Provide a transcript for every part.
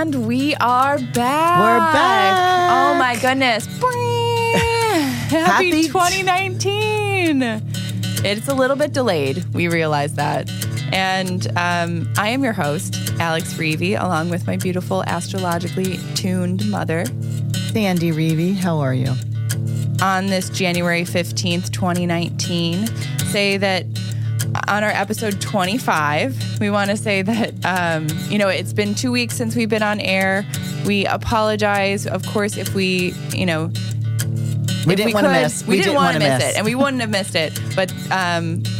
And we are back. We're back. Oh my goodness. Happy 2019. It's a little bit delayed. We realize that. And I am your host, Alex Reevy, along with my beautiful astrologically tuned mother, Sandy Reevy. How are you? On this January 15th, 2019, say that on our episode 25, we want to say that, it's been 2 weeks since we've been on air. We apologize, of course, if we didn't want to miss. We didn't want to miss it, and we wouldn't have missed it. But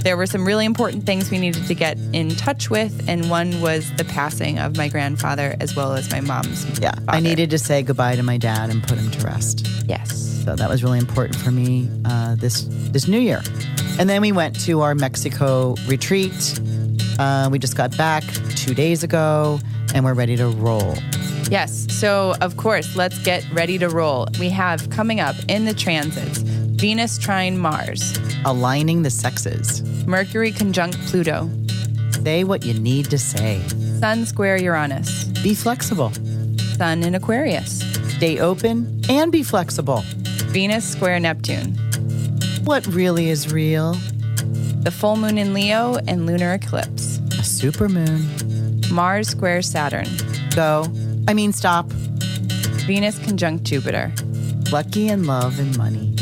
there were some really important things we needed to get in touch with, and one was the passing of my grandfather as well as my mom's father. I needed to say goodbye to my dad and put him to rest. Yes. So that was really important for me this new year. And then we went to our Mexico retreat. We just got back 2 days ago, and we're ready to roll. Yes. So, of course, let's get ready to roll. We have coming up in the transits, Venus trine Mars. Aligning the sexes. Mercury conjunct Pluto. Say what you need to say. Sun square Uranus. Be flexible. Sun in Aquarius. Stay open and be flexible. Venus square Neptune. What really is real? The full moon in Leo and lunar eclipse. A supermoon. Mars square Saturn. Stop. Venus conjunct Jupiter. Lucky in love and money.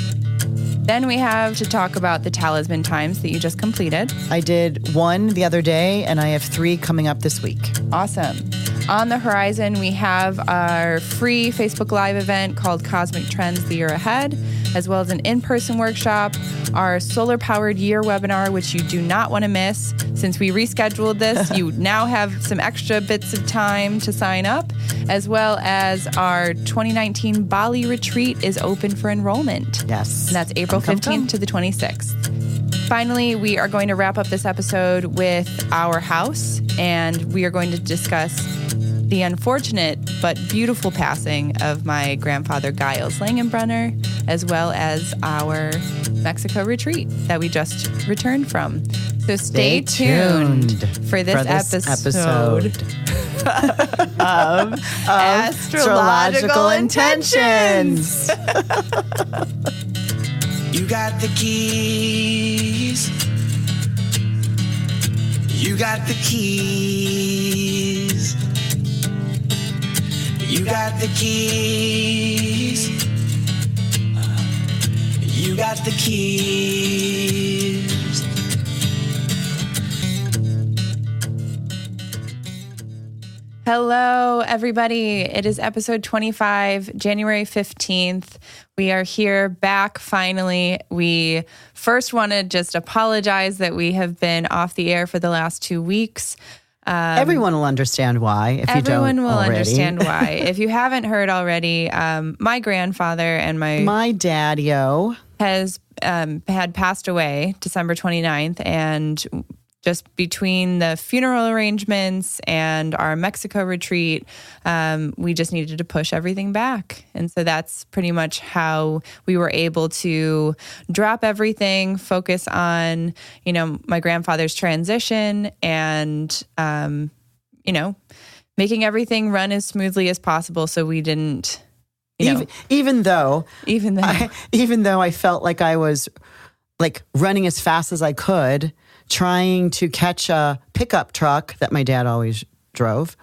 Then we have to talk about the talisman times that you just completed. I did 1 the other day, and I have 3 coming up this week. Awesome. On the horizon, we have our free Facebook Live event called Cosmic Trends the Year Ahead, as well as an in-person workshop, our solar-powered year webinar, which you do not want to miss. Since we rescheduled this, you now have some extra bits of time to sign up, as well as our 2019 Bali retreat is open for enrollment. Yes. And that's April 15th to the 26th. Finally, we are going to wrap up this episode with our house, and we are going to discuss the unfortunate but beautiful passing of my grandfather, Giles Langenbrunner, as well as our Mexico retreat that we just returned from. So stay tuned for this episode of Astrological Intentions. You got the keys. You got the keys. You got the keys. You got the keys. Hello, everybody. It is episode 25, January 15th. We are here back finally. We first want to just apologize that we have been off the air for the last 2 weeks. Everyone will understand why if you don't already. Everyone will understand why. If you haven't heard already, my grandfather and my daddy-o has had passed away December 29th, and just between the funeral arrangements and our Mexico retreat, we just needed to push everything back. And so that's pretty much how we were able to drop everything, focus on, my grandfather's transition and, making everything run as smoothly as possible so we didn't, Even though I felt like I was running as fast as I could, trying to catch a pickup truck that my dad always drove,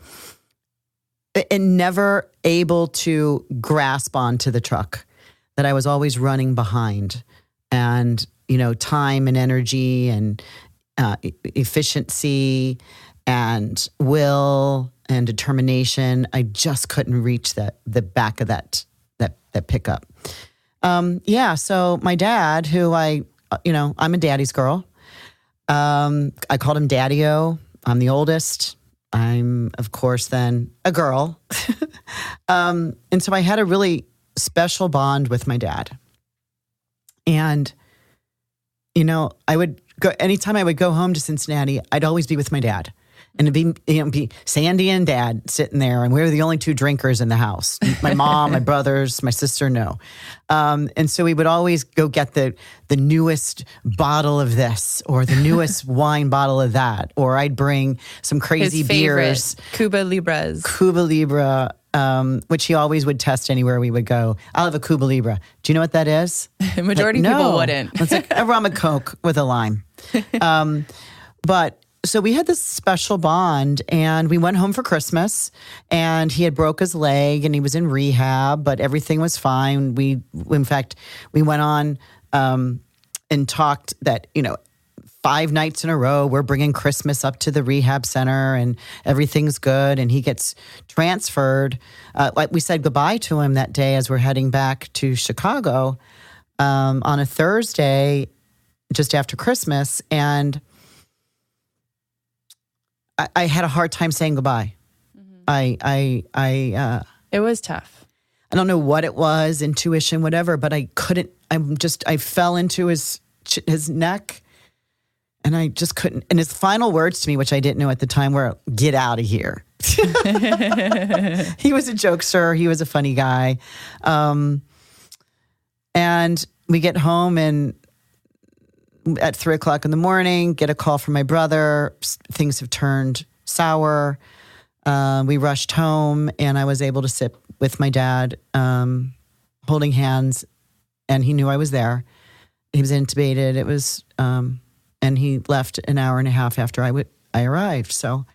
and never able to grasp onto the truck, that I was always running behind. And, time and energy and efficiency and will and determination, I just couldn't reach the back of that pickup. So my dad, who I'm a daddy's girl. I called him Daddy-o. I'm the oldest. I'm, of course, then a girl. And so I had a really special bond with my dad. And, I would go, anytime I would go home to Cincinnati, I'd always be with my dad. And it'd be Sandy and Dad sitting there, and we were the only two drinkers in the house. My mom, my brothers, my sister, no. And so we would always go get the newest bottle of this or the newest wine bottle of that. Or I'd bring some crazy His favorite, beers. Cuba Libras. Cuba Libre, which he always would test anywhere we would go. I'll have a Cuba Libre. Do you know what that is? Majority of people wouldn't. It's like a rum and Coke with a lime. But so we had this special bond, and we went home for Christmas, and he had broke his leg and he was in rehab, but everything was fine. In fact, we went on and talked that, 5 nights in a row, we're bringing Christmas up to the rehab center and everything's good. And he gets transferred. Like we said goodbye to him that day as we're heading back to Chicago on a Thursday just after Christmas. And I had a hard time saying goodbye. Mm-hmm. It was tough. I don't know what it was, intuition, whatever, but I couldn't. I fell into his neck, and I just couldn't. And his final words to me, which I didn't know at the time, were "Get out of here." He was a jokester. He was a funny guy. And we get home, and at 3:00 in the morning, get a call from my brother. Things have turned sour. We rushed home, and I was able to sit with my dad, holding hands, and he knew I was there. He was intubated. It was, and he left an hour and a half after I arrived. So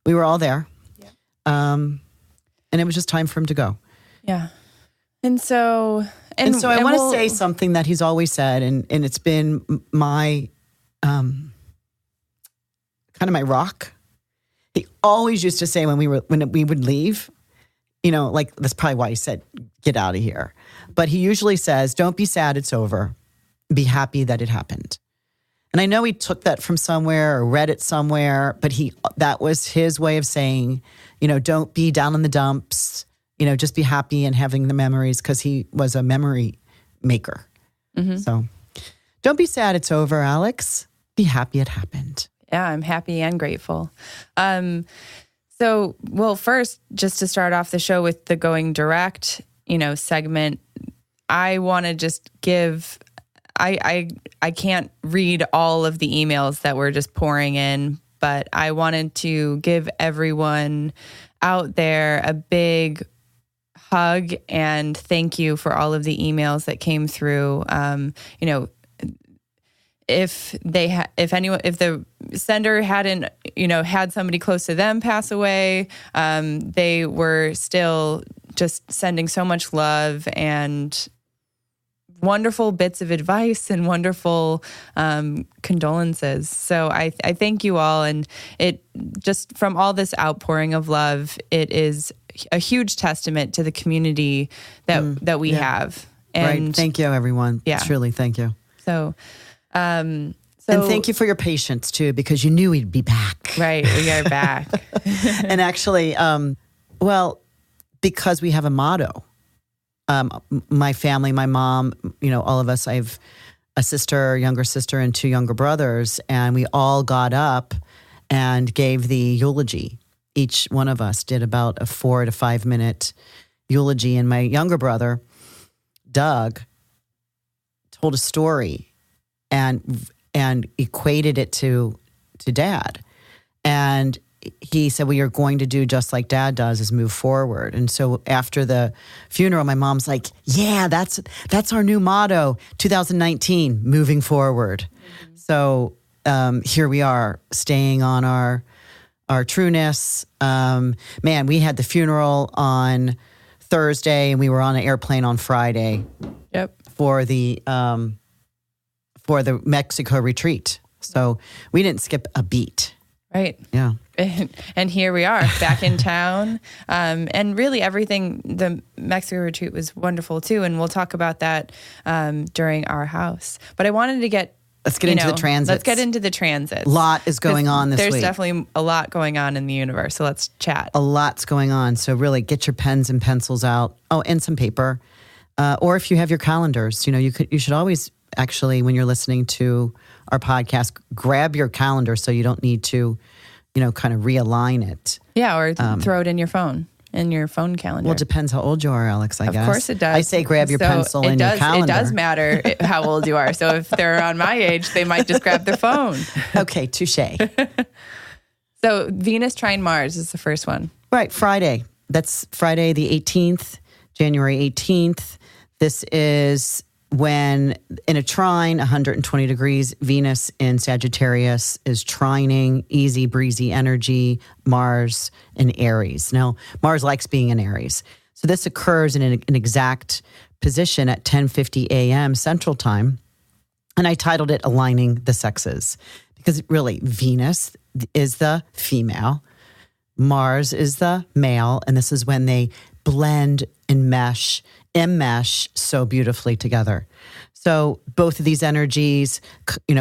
we were all there, and it was just time for him to go. Yeah, and so I want to say something that he's always said, and it's been my kind of my rock. He always used to say when we would leave, like that's probably why he said, "Get out of here." But he usually says, "Don't be sad, it's over. Be happy that it happened." And I know he took that from somewhere or read it somewhere, but that was his way of saying, don't be down in the dumps. Just be happy and having the memories, because he was a memory maker. Mm-hmm. So don't be sad, it's over, Alex. Be happy it happened. Yeah, I'm happy and grateful. First, just to start off the show with the Going Direct, segment, I want to just give, I can't read all of the emails that were just pouring in, but I wanted to give everyone out there a big hug and thank you for all of the emails that came through. If the sender hadn't, had somebody close to them pass away, they were still just sending so much love and wonderful bits of advice and wonderful condolences. So I thank you all. And it just from all this outpouring of love, it is a huge testament to the community that we have. And right. Thank you, everyone. Yeah. Truly, thank you. And thank you for your patience too, because you knew we'd be back. Right, we are back. And actually, because we have a motto. My family, my mom, all of us. I have a sister, younger sister, and 2 younger brothers, and we all got up and gave the eulogy. Each one of us did about a 4 to 5 minute eulogy, and my younger brother, Doug, told a story and equated it to Dad. And he said, "Well, you're going to do just like Dad does, is move forward." And so after the funeral, my mom's like, "Yeah, that's our new motto, 2019, moving forward." Mm-hmm. So here we are, staying on our trueness. Man, we had the funeral on Thursday, and we were on an airplane on Friday. Yep. For the Mexico retreat. So we didn't skip a beat. Right. Yeah. And here we are back in town. And really everything, the Mexico retreat was wonderful too. And we'll talk about that during our house. But I wanted to let's get into the transits. Let's get into the transits. A lot is going on this week. There's definitely a lot going on in the universe. So let's chat. A lot's going on. So really get your pens and pencils out. Oh, and some paper. Or if you have your calendars, you should always actually, when you're listening to our podcast, grab your calendar so you don't need to kind of realign it. Yeah, or throw it in your phone calendar. Well, it depends how old you are, Alex, I guess. Of course it does. I say grab your pencil and your calendar. It does matter how old you are. So if they're around my age, they might just grab their phone. Okay, touche. So Venus trine Mars is the first one. Right, Friday. That's Friday the 18th, January 18th. This is when in a trine, 120 degrees, Venus in Sagittarius is trining, easy breezy energy, Mars in Aries. Now, Mars likes being in Aries. So this occurs in an exact position at 10:50 a.m. Central Time. And I titled it Aligning the Sexes because really Venus is the female, Mars is the male, and this is when they blend and enmesh so beautifully together. So both of these energies,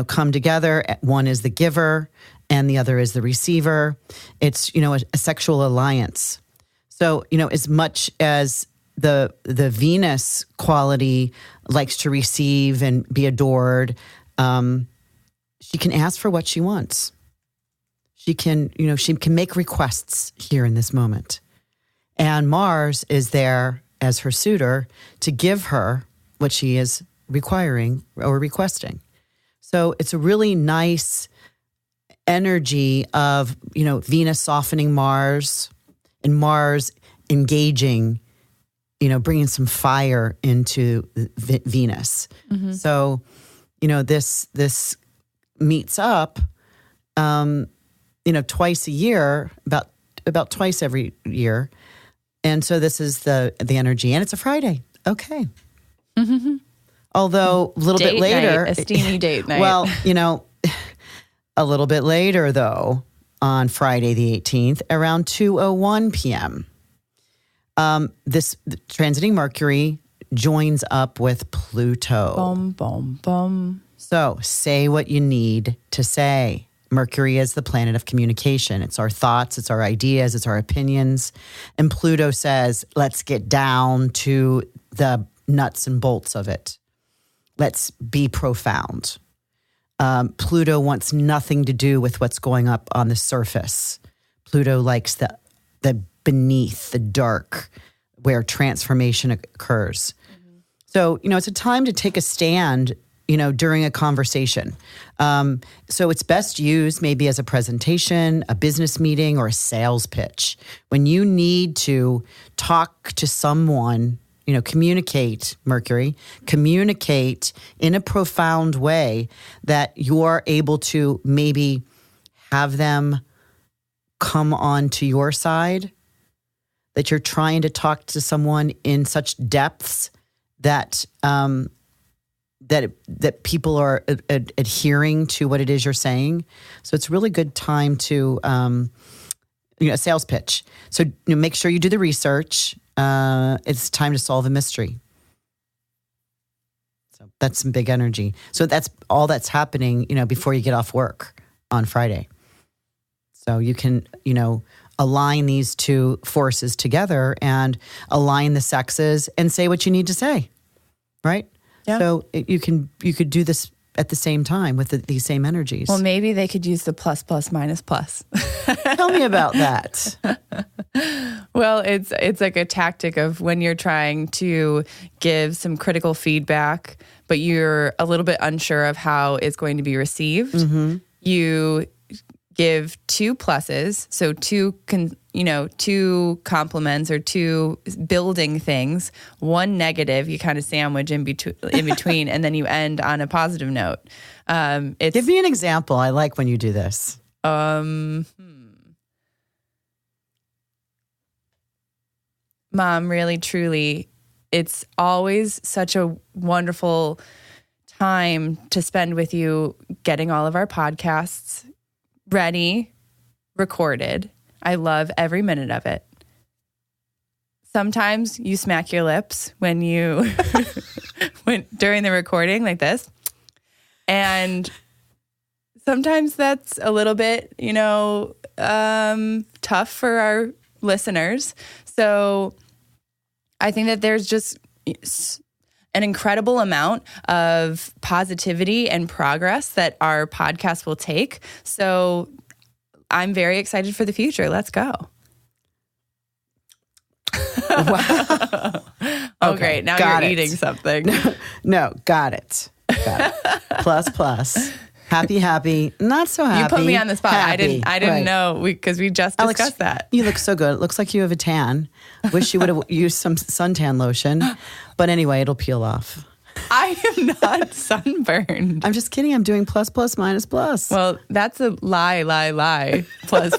come together. One is the giver and the other is the receiver. It's, a sexual alliance. So, as much as the Venus quality likes to receive and be adored, she can ask for what she wants. She can make requests here in this moment. And Mars is there as her suitor to give her what she is requiring or requesting. So it's a really nice energy of, Venus softening Mars and Mars engaging, bringing some fire into Venus. Mm-hmm. So, this meets up, twice a year, about twice every year. And so this is the energy, and it's a Friday. Okay. Mm-hmm. Although a little bit later, a steamy date night. Well, a little bit later though, on Friday the 18th, around 2:01 p.m., this transiting Mercury joins up with Pluto. Boom, boom, boom. So say what you need to say. Mercury is the planet of communication. It's our thoughts, it's our ideas, it's our opinions. And Pluto says, let's get down to the nuts and bolts of it. Let's be profound. Pluto wants nothing to do with what's going up on the surface. Pluto likes the beneath, the dark, where transformation occurs. Mm-hmm. So, it's a time to take a stand during a conversation. So it's best used maybe as a presentation, a business meeting, or a sales pitch. When you need to talk to someone, communicate, Mercury, communicate in a profound way that you're able to maybe have them come on to your side, that you're trying to talk to someone in such depths that that people are adhering to what it is you're saying. So it's a really good time to, a sales pitch. So make sure you do the research. It's time to solve a mystery. So that's some big energy. So that's all that's happening, before you get off work on Friday. So you can, align these two forces together and align the sexes and say what you need to say, right? Yeah. So you could do this at the same time with these same energies. Well, maybe they could use the plus, plus, minus, plus. Tell me about that. Well, it's like a tactic of when you're trying to give some critical feedback, but you're a little bit unsure of how it's going to be received. Mm-hmm. You give 2 pluses, so 2 compliments or 2 building things, 1 negative, you kind of sandwich in between, and then you end on a positive note. Give me an example. I like when you do this. Mom, really, truly, it's always such a wonderful time to spend with you getting all of our podcasts ready, recorded. I love every minute of it. Sometimes you smack your lips when during the recording like this. And sometimes that's a little bit, tough for our listeners. So I think that there's just an incredible amount of positivity and progress that our podcast will take. So I'm very excited for the future. Let's go. Wow. Oh, Okay, great. Now got you're it. eating something. No, got it. Plus. Happy. Not so happy. You put me on the spot. Happy. I didn't Right. know because we just Alex, discussed that. You look so good. It looks like you have a tan. Wish you would have used some suntan lotion. But anyway, it'll peel off. I am not sunburned. I'm just kidding. I'm doing plus. Well, that's a lie. Plus.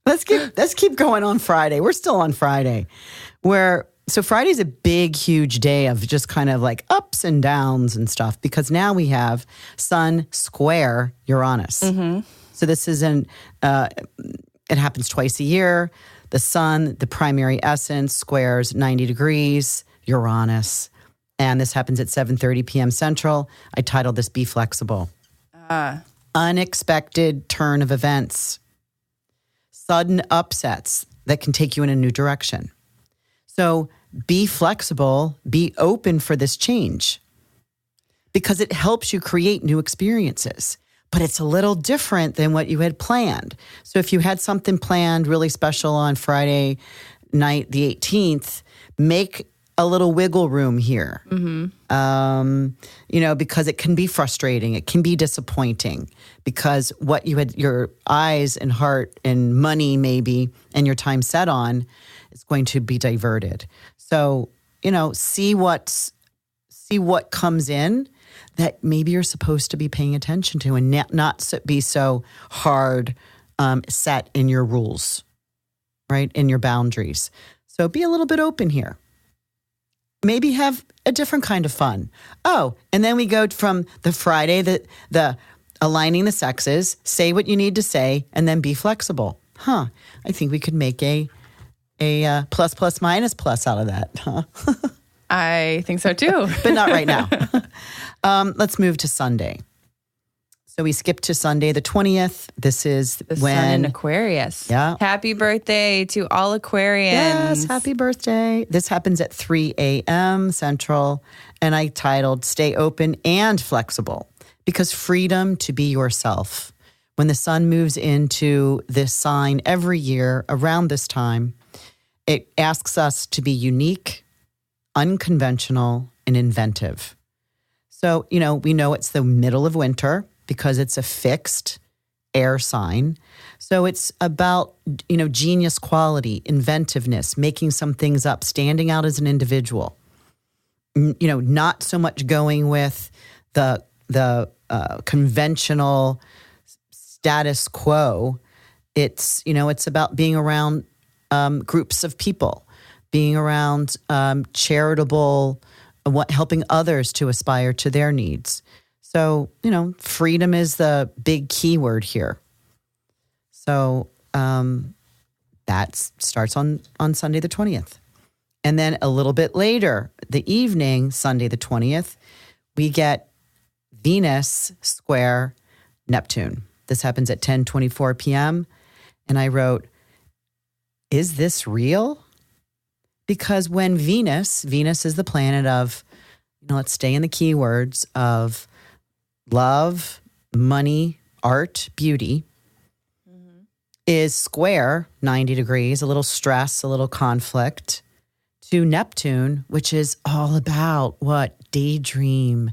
Let's keep going on Friday. We're still on Friday. So Friday's a big, huge day of just kind of like ups and downs and stuff because now we have Sun square Uranus. Mm-hmm. So this is it happens twice a year. The Sun, the primary essence, squares 90 degrees, Uranus. And this happens at 7:30 p.m. Central. I titled this Be Flexible. Unexpected turn of events. Sudden upsets that can take you in a new direction. So be flexible, be open for this change because it helps you create new experiences. But it's a little different than what you had planned. So if you had something planned really special on Friday night, the 18th, make a little wiggle room here. Because it can be frustrating. It can be disappointing because what you had your eyes and heart and money maybe and your time set on is going to be diverted. So, see what comes in that maybe you're supposed to be paying attention to and not be so hard set in your rules, right? In your boundaries. So be a little bit open here. Maybe have a different kind of fun. Oh, and then we go from the Friday, the aligning the sexes, say what you need to say, and then be flexible. I think we could make a plus minus plus out of that, huh? I think so too. But not right now. Let's move to Sunday. So we skip to Sunday the 20th. This is The sun in Aquarius. Yeah. Happy birthday to all Aquarians. Yes, happy birthday. This happens at 3 a.m. Central, and I titled Stay Open and Flexible because freedom to be yourself. When the sun moves into this sign every year around this time, it asks us to be unique, unconventional, and inventive. So, we know it's the middle of winter because it's a fixed air sign. So it's about, genius quality, inventiveness, making some things up, standing out as an individual. Not so much going with the conventional status quo. It's about being around groups of people, being around charitable, helping others to aspire to their needs. So, freedom is the big key word here. So that starts on Sunday the 20th. And then a little bit later, the evening, Sunday the 20th, we get Venus square Neptune. This happens at 10:24 p.m. And I wrote, is this real? Because when Venus is the planet of, let's stay in the keywords of love, money, art, beauty, is square 90 degrees, a little stress, a little conflict, to Neptune, which is all about what? Daydream,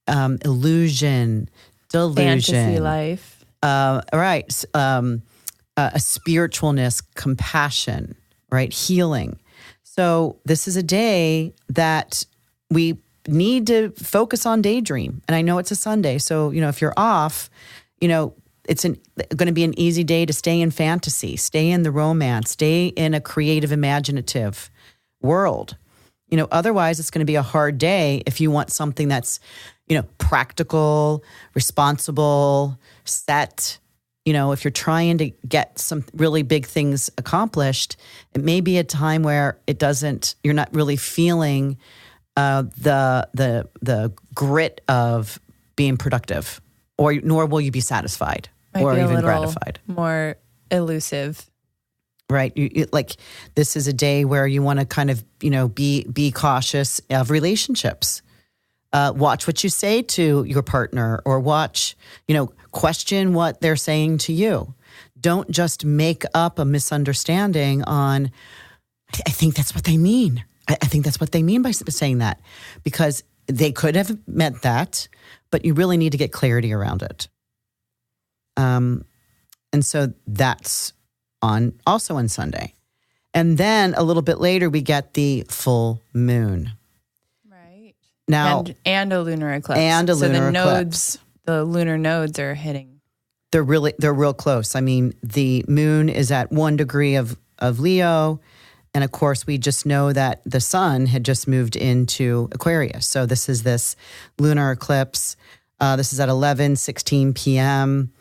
illusion, delusion. Fantasy life. Right. A spiritualness, compassion, right? Healing. So this is a day that we need to focus on daydream. And I know it's a Sunday. So, if you're off, it's going to be an easy day to stay in fantasy, stay in the romance, stay in a creative, imaginative world. Otherwise it's going to be a hard day if you want something that's, practical, responsible, set. If you're trying to get some really big things accomplished, it may be a time where you're not really feeling the grit of being productive, nor will you be satisfied or even gratified. More elusive. Right. This is a day where you want to kind of, be cautious of relationships. Watch what you say to your partner or watch, question what they're saying to you. Don't just make up a misunderstanding on, I think that's what they mean. I think that's what they mean by saying that, because they could have meant that, but you really need to get clarity around it. And so that's also on Sunday. And then a little bit later, we get the full moon. Right. Now, and a lunar eclipse. So the lunar nodes are hitting. They're real close. I mean, the moon is at 1 degree of Leo. And of course, we just know that the sun had just moved into Aquarius. So this is this lunar eclipse. This is at 11:16 p.m.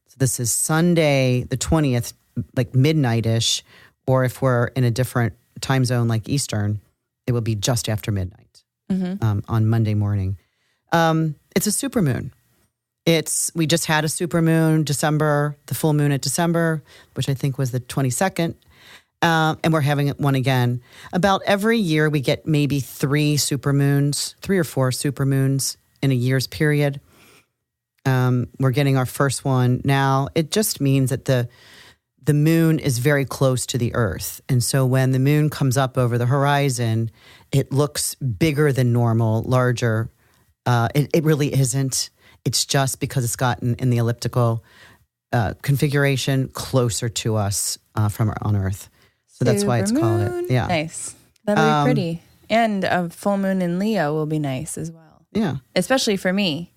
So this is Sunday, the 20th, like midnight-ish. Or if we're in a different time zone like Eastern, it will be just after midnight on Monday morning. It's a supermoon. We just had a supermoon December, the full moon at December, which I think was the 22nd. And we're having one again. About every year we get maybe 3 or 4 supermoons in a year's period. We're getting our first one now. It just means that the moon is very close to the earth. And so when the moon comes up over the horizon, it looks bigger than normal, larger. It really isn't. It's just because it's gotten in the elliptical configuration closer to us on Earth. So that's why it's called it. Yeah. Nice. That'll be pretty. And a full moon in Leo will be nice as well. Yeah. Especially for me,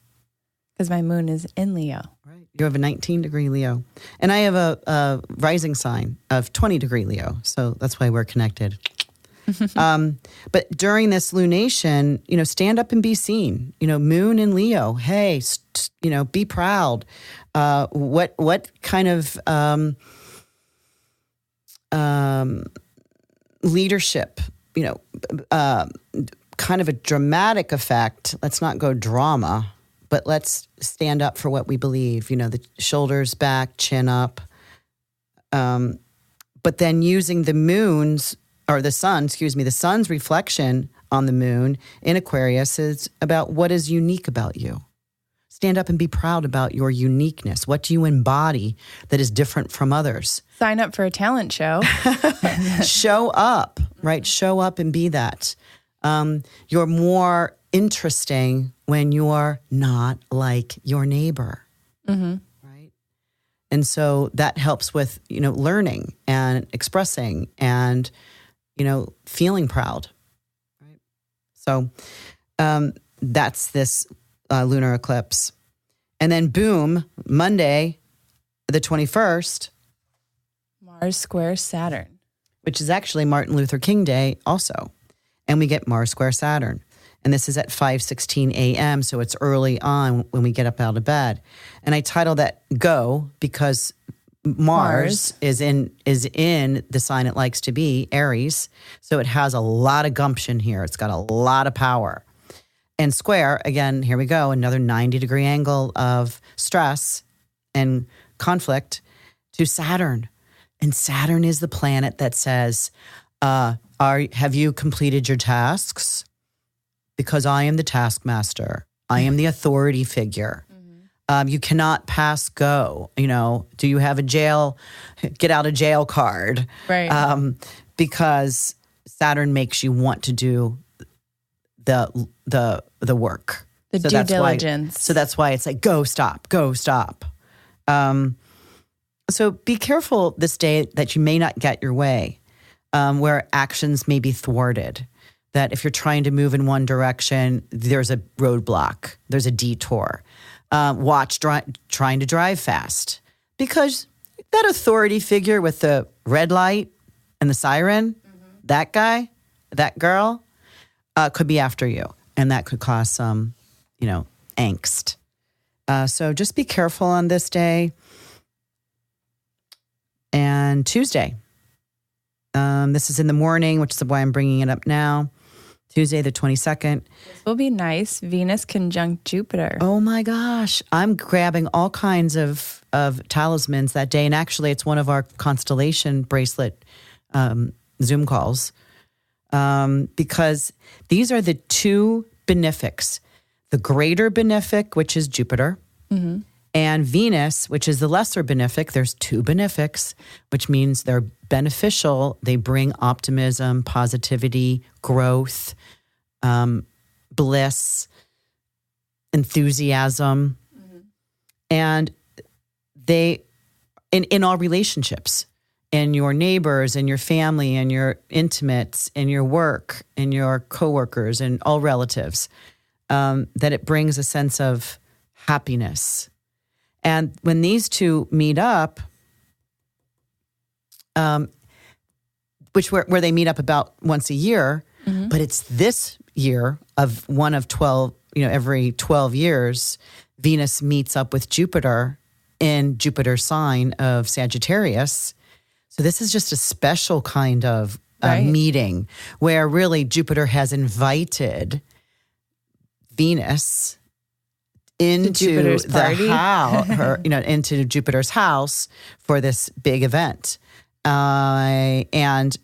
because my moon is in Leo. Right. You have a 19-degree Leo. And I have a rising sign of 20-degree Leo. So that's why we're connected. But during this lunation, stand up and be seen. Moon in Leo. Hey, be proud. What kind of leadership? Kind of a dramatic effect. Let's not go drama, but let's stand up for what we believe. The shoulders back, chin up. But then using the moon's reflection on the moon in Aquarius is about what is unique about you. Stand up and be proud about your uniqueness. What do you embody that is different from others? Sign up for a talent show. Show up, right? Show up and be that. You're more interesting when you're not like your neighbor, right? And so that helps with, learning and expressing and, feeling proud, right? So that's this lunar eclipse. And then boom, Monday, the 21st. Mars squares Saturn. Which is actually Martin Luther King Day also. And we get Mars square Saturn. And this is at 5:16 a.m., so it's early on when we get up out of bed. And I titled that Go because Mars is in the sign it likes to be, Aries. So it has a lot of gumption here. It's got a lot of power. And square, again, here we go, another 90-degree angle of stress and conflict to Saturn. And Saturn is the planet that says, have you completed your tasks? Because I am the taskmaster. I am the authority figure. You cannot pass go. Do you have a get out of jail card? Right. Because Saturn makes you want to do the work. The due diligence. So that's why it's like, go, stop. So be careful this day that you may not get your way, where actions may be thwarted. That if you're trying to move in one direction, there's a roadblock, there's a detour. Watch trying to drive fast, because that authority figure with the red light and the siren, that guy, that girl, could be after you, and that could cause some, angst. So just be careful on this day. And Tuesday, this is in the morning, which is why I'm bringing it up now. Tuesday, the 22nd. This will be nice. Venus conjunct Jupiter. Oh my gosh. I'm grabbing all kinds of talismans that day. And actually, it's one of our constellation bracelet Zoom calls. Because these are the 2 benefics. The greater benefic, which is Jupiter, And Venus, which is the lesser benefic, there's two benefics, which means they're beneficial. They bring optimism, positivity, growth, bliss, enthusiasm. And they, in all relationships, in your neighbors, in your family, in your intimates, in your work, in your coworkers, and all relatives, that it brings a sense of happiness. And when these two meet up, where they meet up about once a year, but it's this year of one of 12, every 12 years, Venus meets up with Jupiter in Jupiter's sign of Sagittarius. So this is just a special kind of meeting where really Jupiter has invited Venus into into Jupiter's house for this big event. And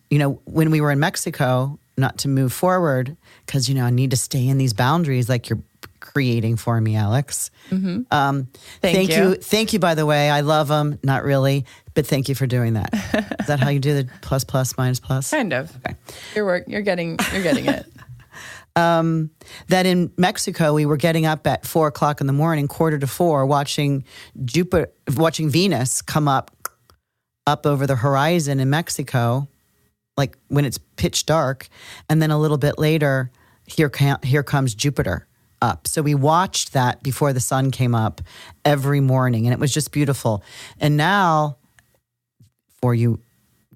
when we were in Mexico, not to move forward, because, I need to stay in these boundaries like you're creating for me, Alex. Thank you. Thank you, by the way. I love them. Not really, but thank you for doing that. Is that how you do the plus, plus, minus, plus? Kind of. Okay. You're getting it. That in Mexico, we were getting up at 4:00 in the morning, 3:45, watching Venus come up over the horizon in Mexico, like when it's pitch dark. And then a little bit later, here comes Jupiter up. So we watched that before the sun came up every morning, and it was just beautiful. And now, for you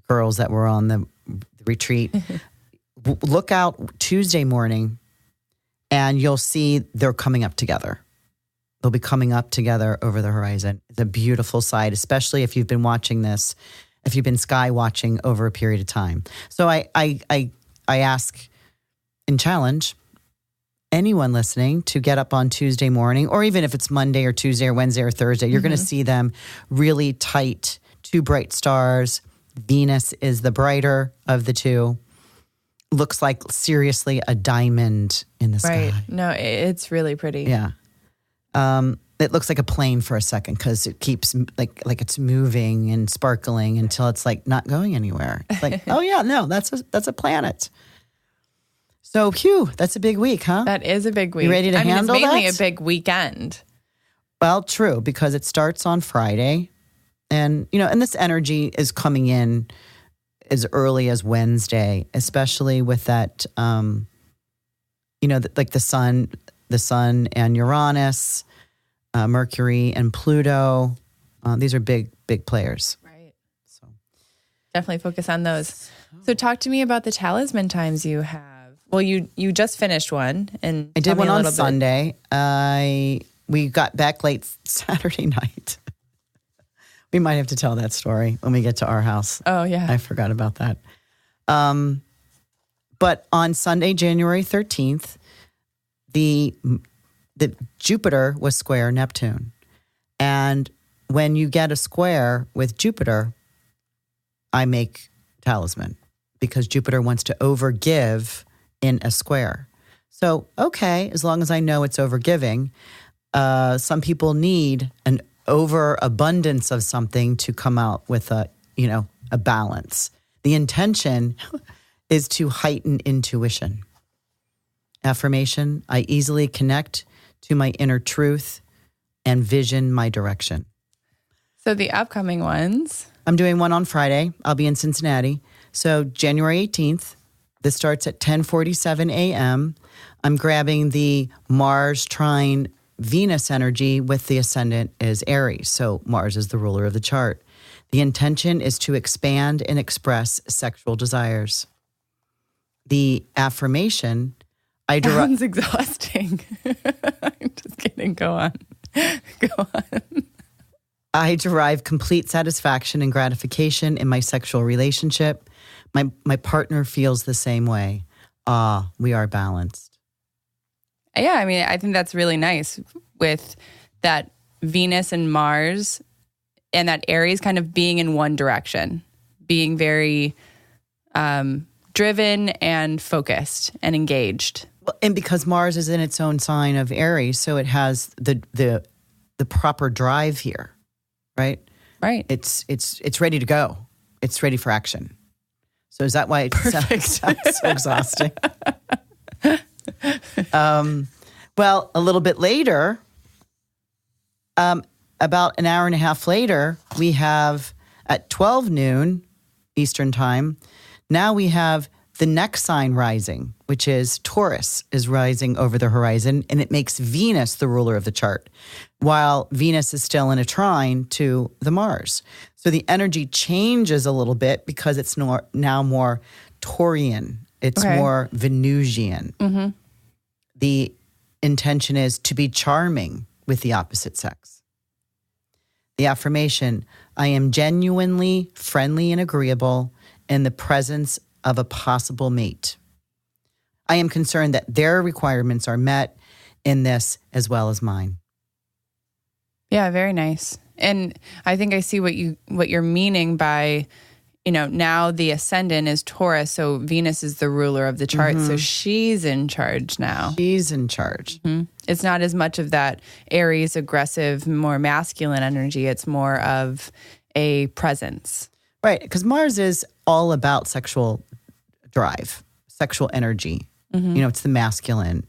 girls that were on the retreat, look out Tuesday morning and you'll see they're coming up together. They'll be coming up together over the horizon. It's a beautiful sight, especially if you've been watching this, if you've been sky watching over a period of time. So I ask and challenge anyone listening to get up on Tuesday morning, or even if it's Monday or Tuesday or Wednesday or Thursday, you're going to see them really tight, two bright stars. Venus is the brighter of the two. Looks like seriously a diamond in the sky. Right. No, it's really pretty. Yeah. It looks like a plane for a second because it keeps like it's moving and sparkling until it's like not going anywhere. It's like, oh yeah, no, that's a planet. So, that's a big week, huh? That is a big week. You ready to handle that? It's mainly a big weekend. Well, true, because it starts on Friday, and and this energy is coming in as early as Wednesday, especially with that, like the sun and Uranus, Mercury and Pluto. These are big players. Right. So definitely focus on those. So talk to me about the talisman times you have. Well, you just finished one, and I did one on Sunday. We got back late Saturday night. We might have to tell that story when we get to our house. Oh, yeah. I forgot about that. But on Sunday, January 13th, the Jupiter was square Neptune. And when you get a square with Jupiter, I make talisman because Jupiter wants to overgive in a square. So, okay, as long as I know it's overgiving, some people need an overabundance of something to come out with a balance. The intention is to heighten intuition. Affirmation: I easily connect to my inner truth and vision my direction. So the upcoming ones. I'm doing one on Friday. I'll be in Cincinnati. So January 18th, this starts at 10:47 a.m. I'm grabbing the Mars trine Venus energy with the ascendant is Aries. So Mars is the ruler of the chart. The intention is to expand and express sexual desires. The affirmation, Sounds exhausting. I'm just kidding. Go on. I derive complete satisfaction and gratification in my sexual relationship. My partner feels the same way. We are balanced. Yeah, I mean, I think that's really nice with that Venus and Mars and that Aries kind of being in one direction, being very driven and focused and engaged. And because Mars is in its own sign of Aries, so it has the the proper drive here, right? Right. It's ready to go. It's ready for action. So is that why it sounds so exhausting? Well, a little bit later, about an hour and a half later, we have at 12 noon Eastern time, now we have the next sign rising, which is Taurus is rising over the horizon, and it makes Venus the ruler of the chart, while Venus is still in a trine to the Mars. So the energy changes a little bit because it's now more Taurian. It's more Venusian. Mm-hmm. The intention is to be charming with the opposite sex. The affirmation, I am genuinely friendly and agreeable in the presence of a possible mate. I am concerned that their requirements are met in this as well as mine. Yeah, very nice. And I think I see what you're meaning by, now the ascendant is Taurus, so Venus is the ruler of the chart, so she's in charge now. She's in charge. Mm-hmm. It's not as much of that Aries, aggressive, more masculine energy. It's more of a presence. Right, because Mars is all about sexual drive, sexual energy. Mm-hmm. It's the masculine.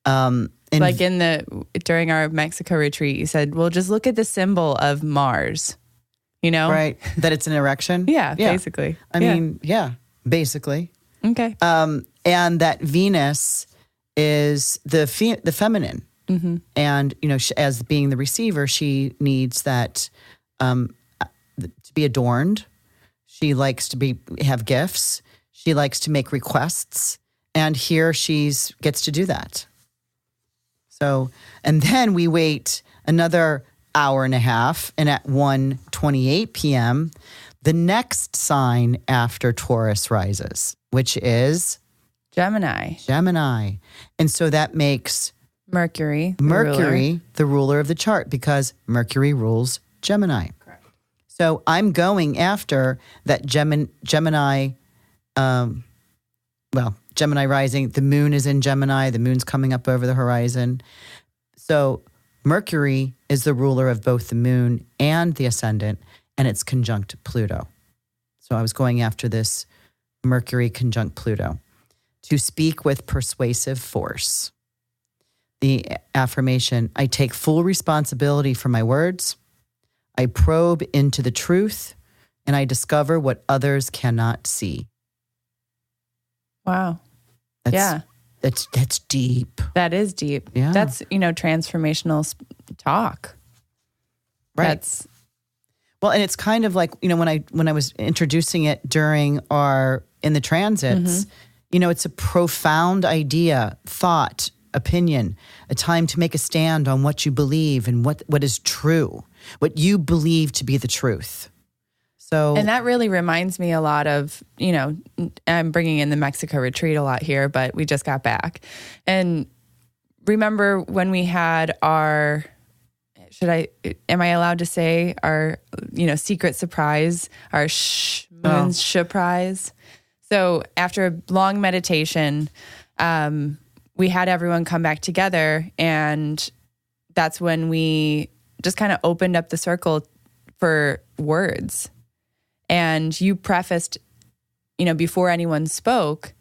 Like during our Mexico retreat, you said, well, just look at the symbol of Mars, Right, that it's an erection? Yeah, basically. I mean, basically. Okay. And that Venus is the feminine. Mm-hmm. And, as being the receiver, she needs that to be adorned. She likes to have gifts. She likes to make requests. And here gets to do that. So, and then we wait another hour and a half, and at 1:28 p.m., the next sign after Taurus rises, which is Gemini. And so that makes Mercury the ruler of the chart, because Mercury rules Gemini. Correct. So I'm going after that Gemini, Gemini rising. The moon is in Gemini. The moon's coming up over the horizon. So Mercury is the ruler of both the moon and the ascendant, and it's conjunct Pluto. So I was going after this Mercury conjunct Pluto to speak with persuasive force. The affirmation, I take full responsibility for my words. I probe into the truth, and I discover what others cannot see. Wow. That's deep. That is deep. Yeah. That's, transformational talk. Right. And it's kind of like, when I was introducing it in the transits, it's a profound idea, thought, opinion, a time to make a stand on what you believe and what is true, what you believe to be the truth. So, and that really reminds me a lot of, I'm bringing in the Mexico retreat a lot here, but we just got back. And remember when we had am I allowed to say our, secret surprise, our moon's surprise? So after a long meditation, we had everyone come back together, and that's when we just kind of opened up the circle for words. And you prefaced, before anyone spoke,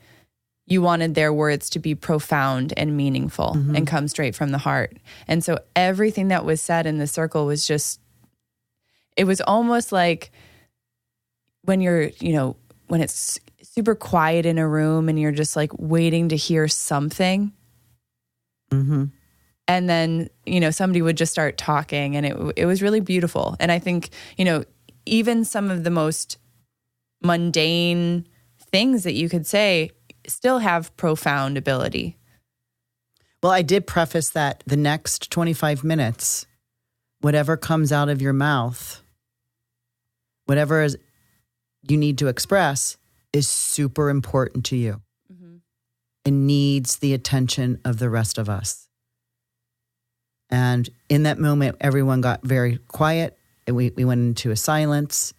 you wanted their words to be profound and meaningful and come straight from the heart. And so everything that was said in the circle was it was almost like when you're, when it's super quiet in a room and you're just like waiting to hear something. Mm-hmm. And then, somebody would just start talking, and it was really beautiful. And I think, even some of the most mundane things that you could say still have profound ability. Well, I did preface that the next 25 minutes, whatever comes out of your mouth, whatever you need to express is super important to you and needs the attention of the rest of us. And in that moment, everyone got very quiet. And we went into a silence,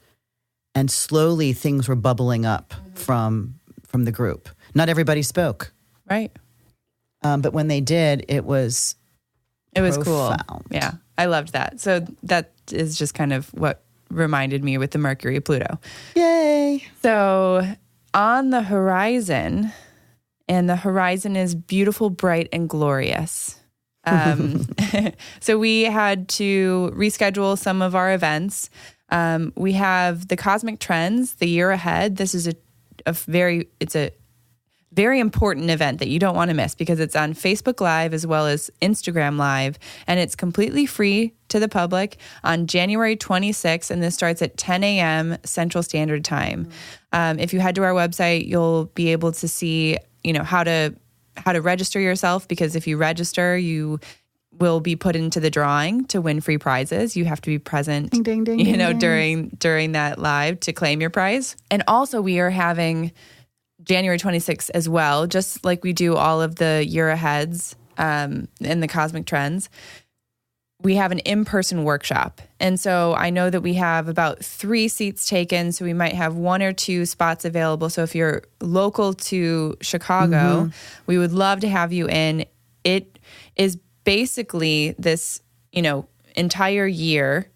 and slowly things were bubbling up from the group. Not everybody spoke. Right. But when they did, it was It was Profound. cool. Yeah, I loved that. So that is just kind of what reminded me with the Mercury Pluto. Yay. So on the horizon, and the horizon is beautiful, bright, and glorious. So we had to reschedule some of our events. We have the Cosmic Trends, the year ahead. This is a very important event that you don't want to miss because it's on Facebook Live as well as Instagram Live, and it's completely free to the public on January 26th, and this starts at 10 a.m. Central Standard Time. If you head to our website, you'll be able to see, how to register yourself, because if you register, you will be put into the drawing to win free prizes. You have to be present, Ding, ding, ding, ding. during that live to claim your prize. And also we are having January 26th as well, just like we do all of the year aheads and the Cosmic Trends. We have an in-person workshop. And so I know that we have about 3 seats taken, so we might have 1 or 2 spots available. So if you're local to Chicago, we would love to have you in. It is basically this, entire year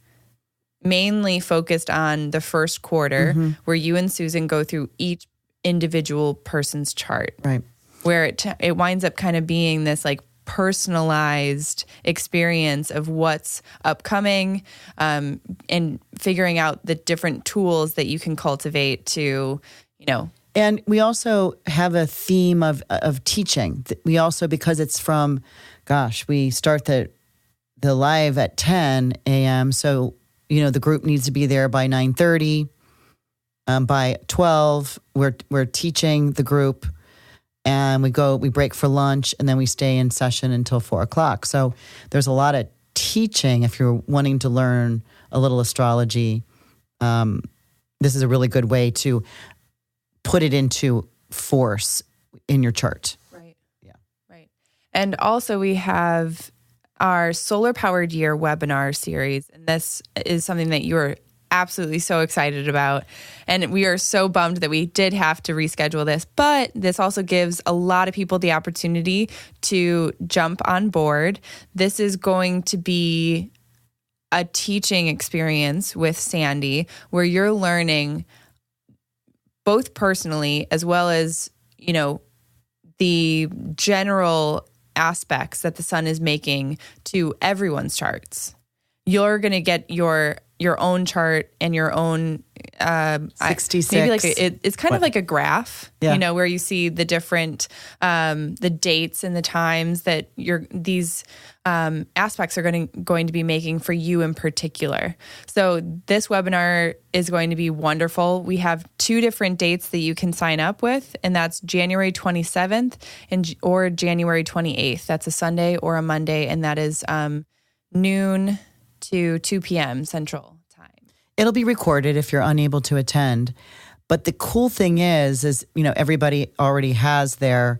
mainly focused on the first quarter, where you and Susan go through each individual person's chart. Right. Where it winds up kind of being this like personalized experience of what's upcoming, and figuring out the different tools that you can cultivate to, And we also have a theme of teaching. We also, because it's from, we start the live at 10 a.m. So, the group needs to be there by 9:30. By 12, we're teaching the group, and we break for lunch, and then we stay in session until 4 o'clock. So there's a lot of teaching if you're wanting to learn a little astrology. This is a really good way to put it into force in your chart. Right. Yeah. Right. And also we have our Solar Powered Year webinar series, and this is something that you're absolutely so excited about. And we are so bummed that we did have to reschedule this, but this also gives a lot of people the opportunity to jump on board. This is going to be a teaching experience with Sandy where you're learning both personally as well as, the general aspects that the sun is making to everyone's charts. You're going to get your own chart and your own 66. Maybe like it's kind of like a graph, Yeah. Where you see the different the dates and the times that these aspects are going to be making for you in particular. So this webinar is going to be wonderful. We have 2 different dates that you can sign up with, and that's January 27th or January 28th. That's a Sunday or a Monday, and that is noon to 2 p.m. Central Time. It'll be recorded if you're unable to attend. But the cool thing is everybody already has their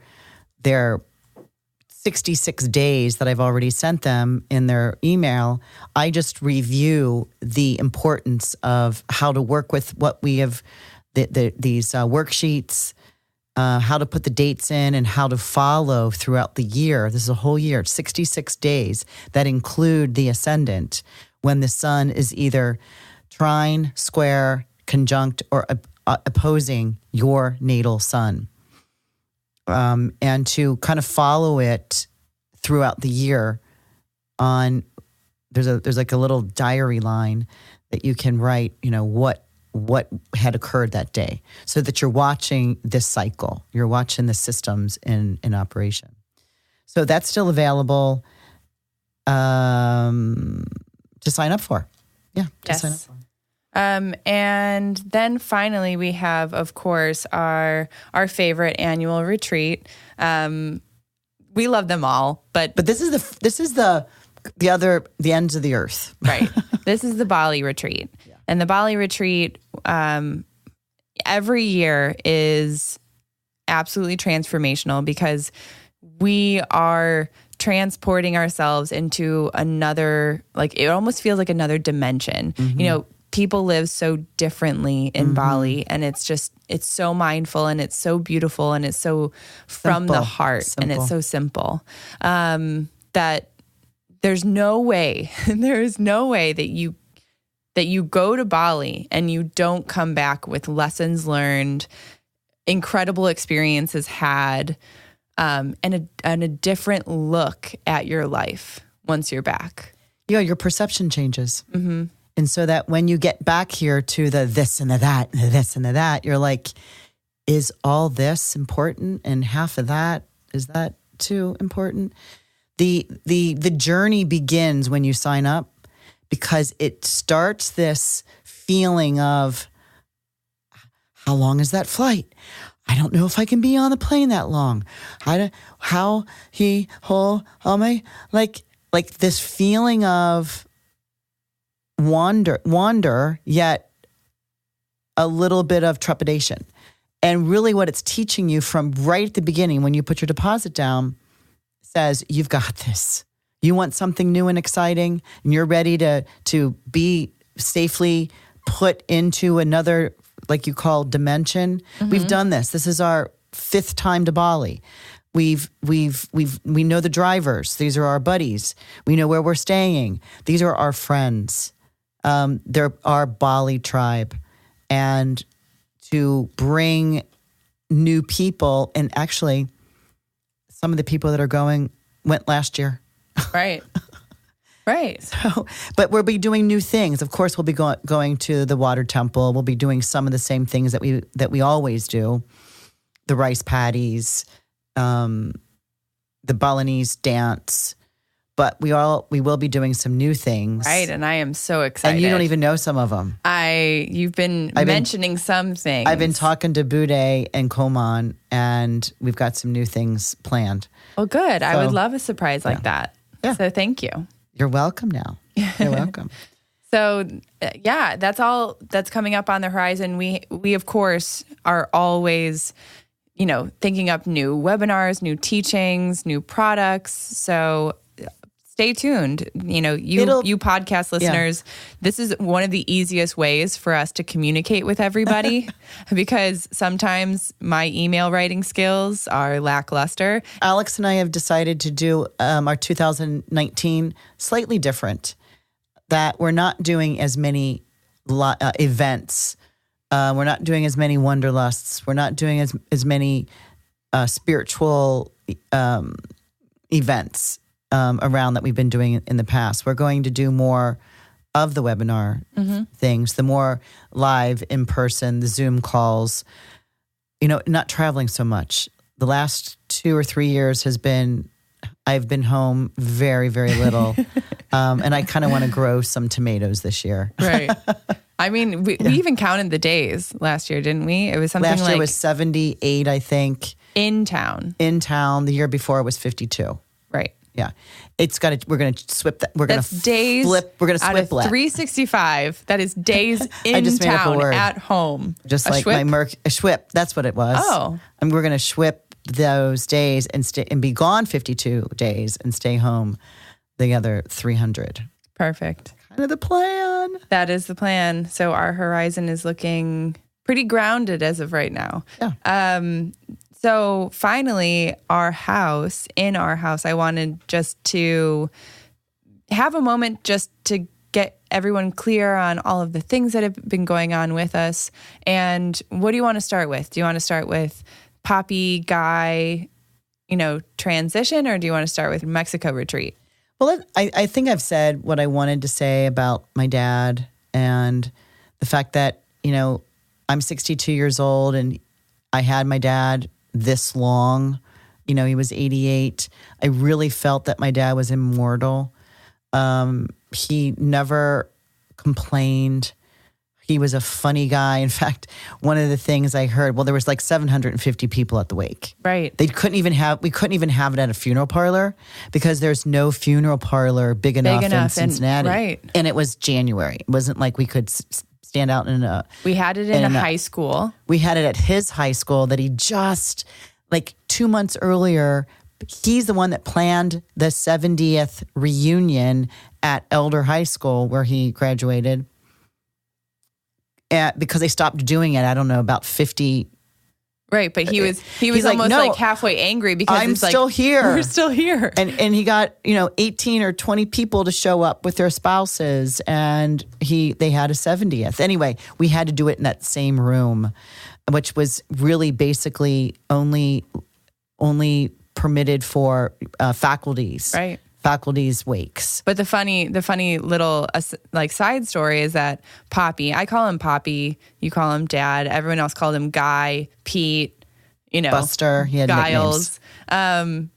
66 days that I've already sent them in their email. I just review the importance of how to work with what we have, these worksheets, how to put the dates in and how to follow throughout the year. This is a whole year, 66 days that include the ascendant when the sun is either trine, square, conjunct, or opposing your natal sun. And to kind of follow it throughout the year there's like a little diary line that you can write, what had occurred that day, so that you're watching this cycle. You're watching the systems in operation. So that's still available to sign up for. Yeah, yes. Sign up for. And then finally, we have, of course, our favorite annual retreat. We love them all, but this is the ends of the earth, right? This is the Bali retreat. And the Bali retreat, every year is absolutely transformational because we are transporting ourselves into another, it almost feels like another dimension. Mm-hmm. People live so differently in Bali, and it's so mindful, and it's so beautiful, and it's so from the heart, and it's so simple that there's no way, there is no way that you go to Bali and you don't come back with lessons learned, incredible experiences had, and a different look at your life once you're back. Yeah, your perception changes. Mm-hmm. And so that when you get back here to the this and the that, and the this and the that, you're like, is all this important? And half of that, is that too important? The journey begins when you sign up, because it starts this feeling of, how long is that flight? I don't know if I can be on the plane that long. Like this feeling of wonder, yet a little bit of trepidation. And really what it's teaching you from right at the beginning, when you put your deposit down, says, you've got this. You want something new and exciting, and you're ready to be safely put into another, like you call, dimension. Mm-hmm. We've done this. This is our 5th time to Bali. We know the drivers. These are our buddies. We know where we're staying. These are our friends. They're our Bali tribe. And to bring new people, and actually some of the people that are going went last year. Right. Right. So, but we'll be doing new things. Of course, we'll be going to the water temple. We'll be doing some of the same things that we always do. The rice paddies, the Balinese dance. But we will be doing some new things. Right, and I am so excited. And you don't even know some of them. You've been mentioning some things. I've been talking to Bude and Koman, and we've got some new things planned. Well, good. I would love a surprise like that. Yeah. So thank you. You're welcome now. You're welcome. So, that's all that's coming up on the horizon. We of course are always, thinking up new webinars, new teachings, new products. So stay tuned. You podcast listeners, This is one of the easiest ways for us to communicate with everybody because sometimes my email writing skills are lackluster. Alex and I have decided to do our 2019 slightly different, that we're not doing as many events. We're not doing as many wanderlusts. We're not doing as many spiritual events around that we've been doing in the past. We're going to do more of the webinar things, the more live, in person, the Zoom calls, not traveling so much. The last 2 or 3 years I've been home very, very little. And I kind of want to grow some tomatoes this year. Right. I mean, we even counted the days last year, didn't we? It was something last year was 78, I think. In town. The year before it was 52. Right. Yeah. We're going to swip that. That's days. We're going to swip out of 365. That is days in town at home. Just a like schwip? A schwip. That's what it was. Oh. And we're going to schwip those days and be gone 52 days and stay home the other 300. Perfect. Kind of the plan. That is the plan. So our horizon is looking pretty grounded as of right now. Yeah. So finally, in our house, I wanted just to have a moment just to get everyone clear on all of the things that have been going on with us. And what do you want to start with? Do you want to start with Poppy, Guy, transition, or do you want to start with Mexico retreat? Well, I think I've said what I wanted to say about my dad and the fact that, I'm 62 years old and I had my dad this long. He was 88. I really felt that my dad was immortal. He never complained. He was a funny guy. In fact, one of the things I heard, there was like 750 people at the wake. Right. We couldn't even have it at a funeral parlor because there's no funeral parlor big enough in Cincinnati. Right. And it was January. It wasn't like we could stand out in a... We had it in a high school. We had it at his high school that he just, 2 months earlier, he's the one that planned the 70th reunion at Elder High School where he graduated. Because they stopped doing it, I don't know, about 50 Right, but he was He's like, almost "No, like halfway angry because I'm it's like, still here. We're still here. And he got 18 or 20 people to show up with their spouses, and they had a 70th. Anyway, we had to do it in that same room, which was really basically only permitted for faculties. Right. Faculties' wakes. But the funny little like side story is that Poppy, I call him Poppy, you call him Dad. Everyone else called him Guy, Pete, Buster. He had Giles. And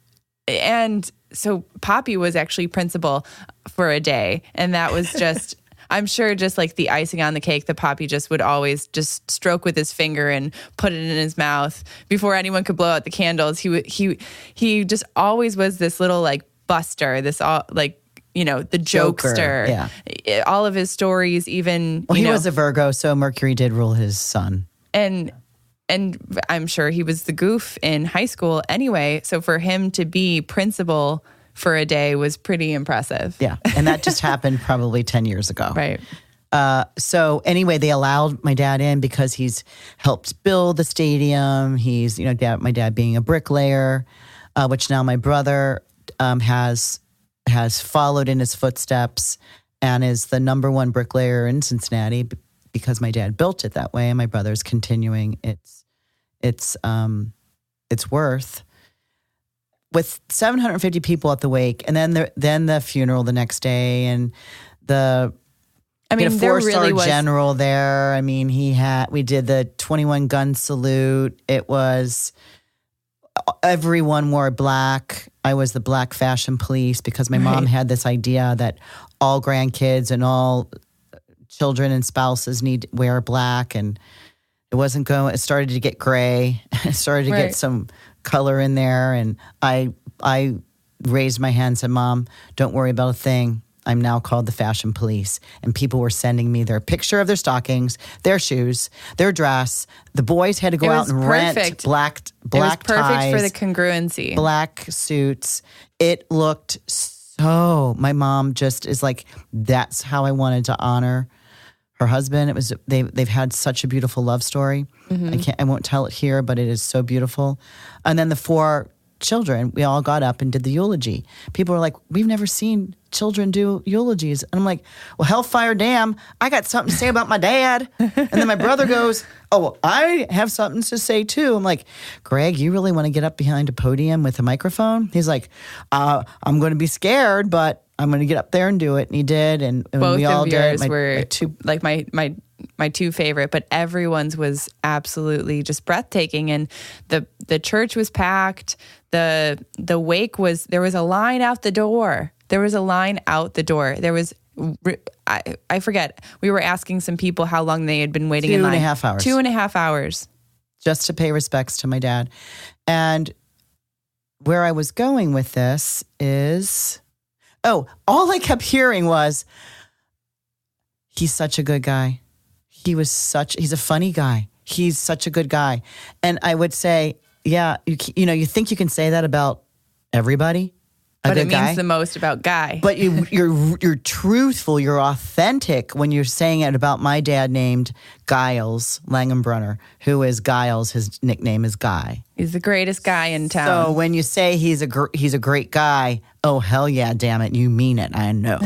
so Poppy was actually principal for a day, and that was just. I'm sure just like the icing on the cake that Poppy just would always just stroke with his finger and put it in his mouth before anyone could blow out the candles. He just always was this little like Buster, this all like, the jokester. Yeah. All of his stories, even. Well, he was a Virgo, so Mercury did rule his sun. And I'm sure he was the goof in high school anyway. So for him to be principal for a day was pretty impressive. Yeah. And that just happened probably 10 years ago. Right. So anyway, they allowed my dad in because he's helped build the stadium. He's, my dad being a bricklayer, which now my brother has followed in his footsteps and is the number one bricklayer in Cincinnati because my dad built it that way, and my brother's continuing its worth. With 750 people at the wake, and then the funeral the next day, and a 4-star general there. I mean, we did the 21 gun salute. It was everyone wore black. I was the black fashion police because my mom had this idea that all grandkids and all children and spouses need to wear black, and it wasn't going. It started to get gray. It started to get some color in there, and I raised my hand and said, "Mom, don't worry about a thing. I'm now called the fashion police." And people were sending me their picture of their stockings, their shoes, their dress. The boys had to go out and rent black it was perfect ties, for the congruency. black suits. It looked so. My mom just is like, that's how I wanted to honor her husband. It was they've had such a beautiful love story. I won't tell it here, but it is so beautiful. And then the 4 children, we all got up and did the eulogy. People were like, "We've never seen children do eulogies." And I'm like, "Well, hellfire damn, I got something to say about my dad." And then my brother goes, "Oh, well, I have something to say too." I'm like, "Greg, you really want to get up behind a podium with a microphone?" He's like, "I'm going to be scared, but I'm going to get up there and do it." And he did, and Both we all of yours did. were like my two favorite, but everyone's was absolutely just breathtaking. And the church was packed. The wake was, there was a line out the door. There was I forget. We were asking some people how long they had been waiting in line. 2.5 hours. 2.5 hours. Just to pay respects to my dad. And where I was going with this is, all I kept hearing was, "He's such a good guy. He's a funny guy. He's such a good guy." And I would say, yeah, you think you can say that about everybody? But it means the most about Guy. But you're truthful, you're authentic when you're saying it about my dad named Giles Langenbrunner, who is Giles. His nickname is Guy. He's the greatest guy in town. So when you say he's a great guy, oh hell yeah, damn it, you mean it. I know.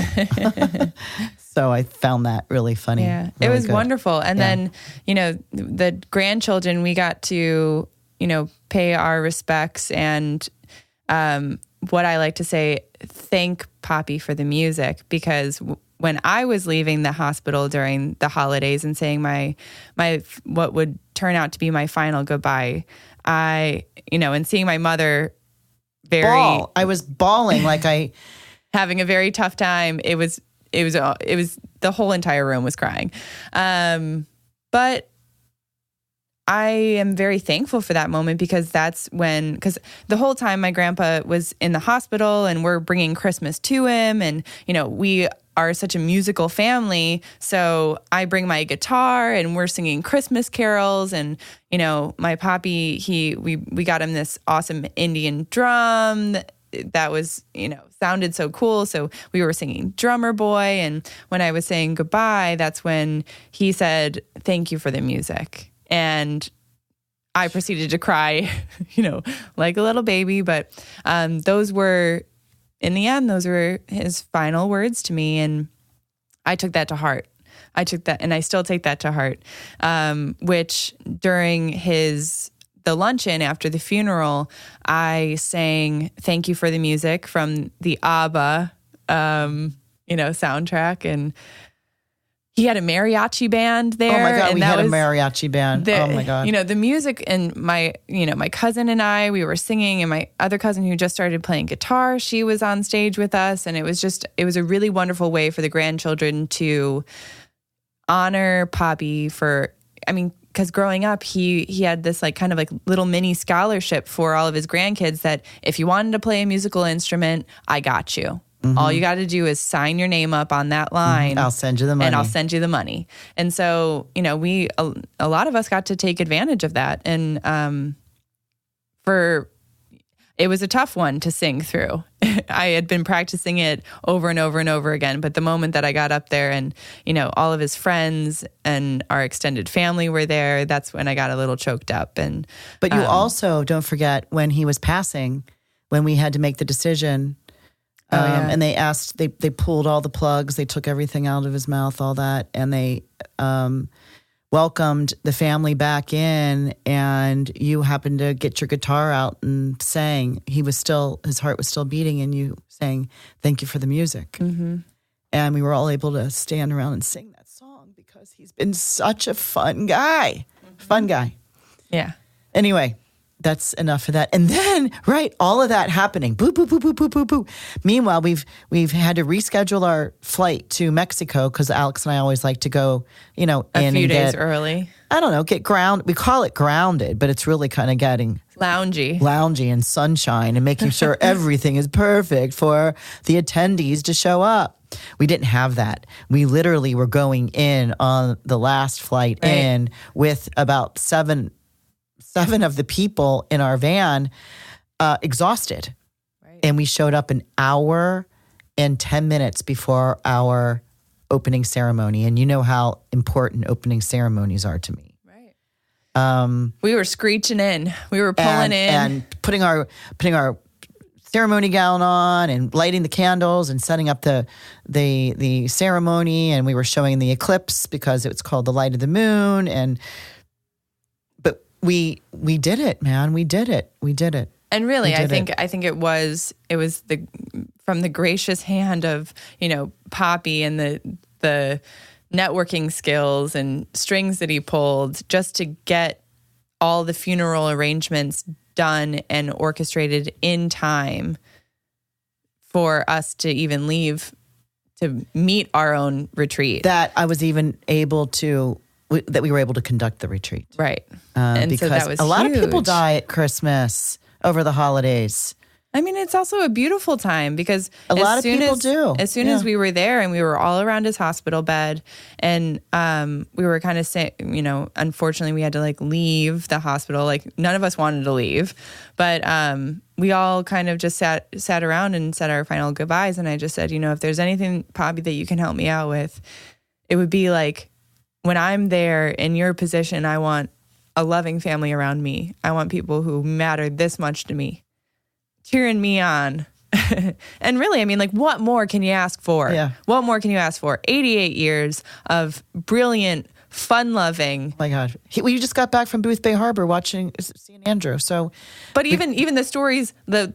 So I found that really funny. Yeah, really it was good. wonderful. And then, the grandchildren, we got to, pay our respects. And what I like to say, thank Poppy for the music, because when I was leaving the hospital during the holidays and saying my what would turn out to be my final goodbye, and seeing my mother I was bawling like having a very tough time. It was the whole entire room was crying. But I am very thankful for that moment, because because the whole time my grandpa was in the hospital and we're bringing Christmas to him, and, we are such a musical family. So I bring my guitar and we're singing Christmas carols, and, my Poppy, we got him this awesome Indian drum that was, sounded so cool. So we were singing Drummer Boy. And when I was saying goodbye, that's when he said, "Thank you for the music." And I proceeded to cry, like a little baby. But those were, in the end, those were his final words to me. And I took that to heart. I took that, and I still take that to heart, which during the luncheon after the funeral, I sang "Thank You for the Music" from the ABBA, soundtrack. And he had a mariachi band there. Oh my God, and we had a mariachi band. Oh my God. The music, and my cousin and I, we were singing, and my other cousin who just started playing guitar, she was on stage with us. And it was a really wonderful way for the grandchildren to honor Poppy because growing up, he had this like kind of like little mini scholarship for all of his grandkids that if you wanted to play a musical instrument, I got you. Mm-hmm. All you got to do is sign your name up on that line. I'll send you the money. And I'll send you the money. And so, a lot of us got to take advantage of that. And it was a tough one to sing through. I had been practicing it over and over and over again. But the moment that I got up there and, all of his friends and our extended family were there, that's when I got a little choked up. But you also, don't forget, when he was passing, when we had to make the decision, and they asked, they pulled all the plugs, they took everything out of his mouth, all that, and they welcomed the family back in, and you happened to get your guitar out and sang. His heart was still beating, and you sang "Thank You for the Music." Mm-hmm. And we were all able to stand around and sing that song because he's been such a fun guy. Mm-hmm. Fun guy. Yeah. Anyway, that's enough of that. And then, right, all of that happening. Boo, boo, boo, boo, boo, boo, boo. Meanwhile, we've had to reschedule our flight to Mexico because Alex and I always like to go, a few days early. I don't know, get grounded. We call it grounded, but it's really kind of getting loungy and sunshine and making sure everything is perfect for the attendees to show up. We didn't have that. We literally were going in on the last flight in with about seven of the people in our van exhausted. Right. And we showed up an hour and 10 minutes before our opening ceremony. And you know how important opening ceremonies are to me. Right. We were screeching in. We were pulling in. And putting our ceremony gown on and lighting the candles and setting up the ceremony. And we were showing the eclipse because it's called the light of the moon. We did it, man. We did it. And really, I think it was from the gracious hand of, Poppy and the networking skills and strings that he pulled just to get all the funeral arrangements done and orchestrated in time for us to even leave to meet our own retreat. That I was even able to that we were able to conduct the retreat. Right. And because so that was a lot of people die at Christmas over the holidays. I mean, it's also a beautiful time because a lot of people do. As soon as we were there and we were all around his hospital bed and we were kind of saying, unfortunately we had to leave the hospital. None of us wanted to leave, but we all kind of just sat around and said our final goodbyes. And I just said, if there's anything, Poppy, that you can help me out with, it would be when I'm there in your position, I want a loving family around me. I want people who matter this much to me, cheering me on. And really, what more can you ask for? Yeah. What more can you ask for? 88 years of brilliant, fun-loving. My God. We just got back from Booth Bay Harbor watching St. Andrew. So, but even the stories, one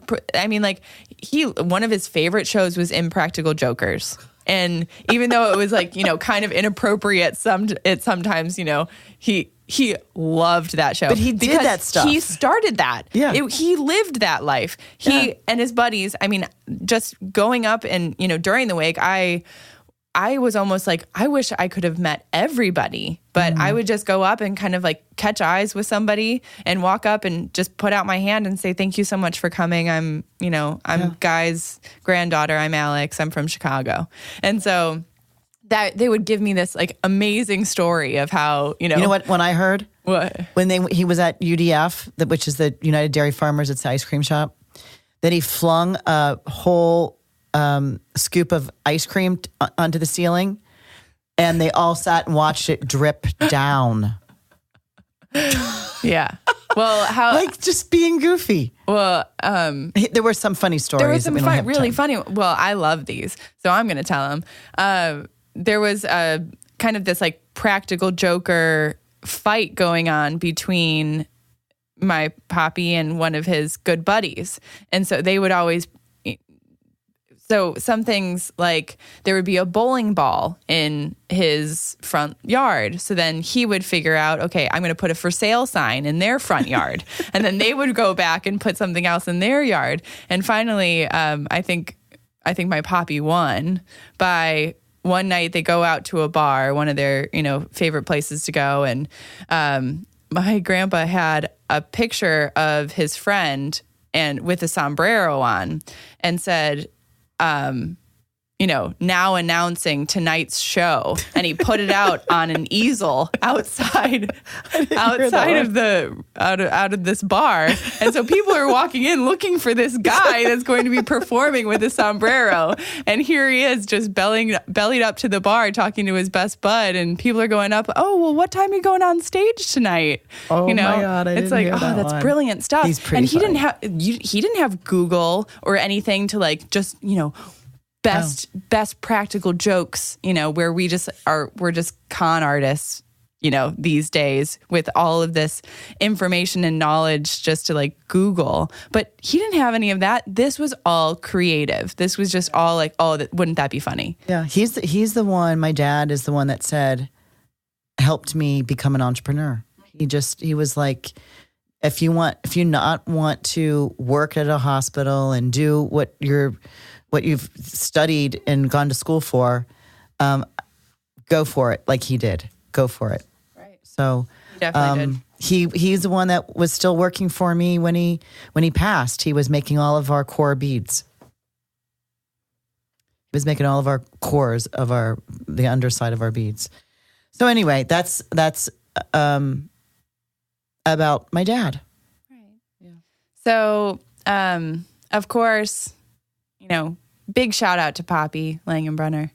of his favorite shows was Impractical Jokers. And even though it was kind of inappropriate sometimes, he loved that show. But he did that stuff. He started that. Yeah. He lived that life. He and his buddies, just going up and, during the wake, I was almost I wish I could have met everybody, but I would just go up and kind of catch eyes with somebody and walk up and just put out my hand and say, thank you so much for coming. I'm Guy's granddaughter. I'm Alex. I'm from Chicago. And so that they would give me this amazing story of how, You know what? When I heard what when he was at UDF, which is the United Dairy Farmers, it's the ice cream shop, that he flung a whole scoop of ice cream onto the ceiling, and they all sat and watched it drip down. Yeah. Well, how? Like just being goofy. Well, There were some funny stories. there was some that we don't have really time. funny. Well, I love these, so I'm going to tell them. There was a kind of this like practical joker fight going on between my poppy and one of his good buddies, and so they would always. So some things like there would be a bowling ball in his front yard. So then he would figure out, okay, I'm going to put a for sale sign in their front yard. And then they would go back and put something else in their yard. And finally, I think my poppy won by one night they go out to a bar, one of their, favorite places to go. And my grandpa had a picture of his friend and with a sombrero on and said, now announcing tonight's show, and he put it out on an easel outside of out of this bar, and so people are walking in looking for this guy that's going to be performing with a sombrero, and here he is just bellied up to the bar talking to his best bud, and people are going up. Oh, well, what time are you going on stage tonight? Oh my God, I it's didn't like, hear that that's one. brilliant stuff. He's pretty funny. He didn't have Google or anything to like just best practical jokes, where we're just con artists, these days with all of this information and knowledge just to like Google. But he didn't have any of that. This was all creative. This was just all like, wouldn't that be funny? Yeah, he's the one. My dad is the one that helped me become an entrepreneur. He was like, if you not want to work at a hospital and do what you've studied and gone to school for, go for it. Like he did, go for it. Right. So He definitely did. He's the one that was still working for me when he passed. He was making all of our core beads. He was making all of our cores of the underside of our beads. So anyway, that's about my dad. Right. Yeah. So, of course, big shout out to Poppy Langenbrunner.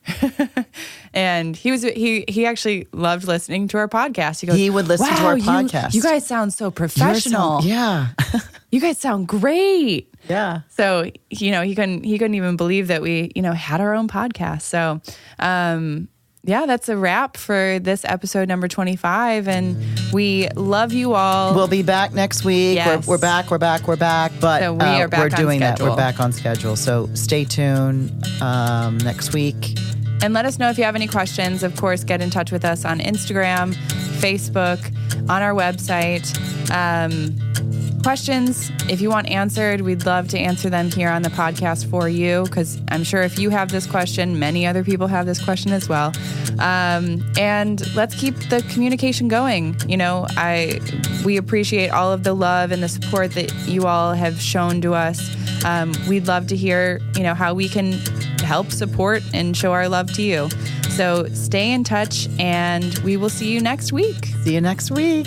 And he actually loved listening to our podcast. He would listen to our podcast. You guys sound so professional. Yeah. You guys sound great. Yeah. So, he couldn't even believe that we, had our own podcast. So, that's a wrap for this episode number 25. And we love you all. We'll be back next week. Yes. We're back. But so we are back we're on doing schedule. that. We're back on schedule. So stay tuned next week. And let us know if you have any questions. Of course, get in touch with us on Instagram, Facebook, on our website. Questions, if you want answered, we'd love to answer them here on the podcast for you, because I'm sure if you have this question, many other people have this question as well. And let's keep the communication going. We appreciate all of the love and the support that you all have shown to us. We'd love to hear, how we can help support and show our love to you. So stay in touch, and we will see you next week. See you next week.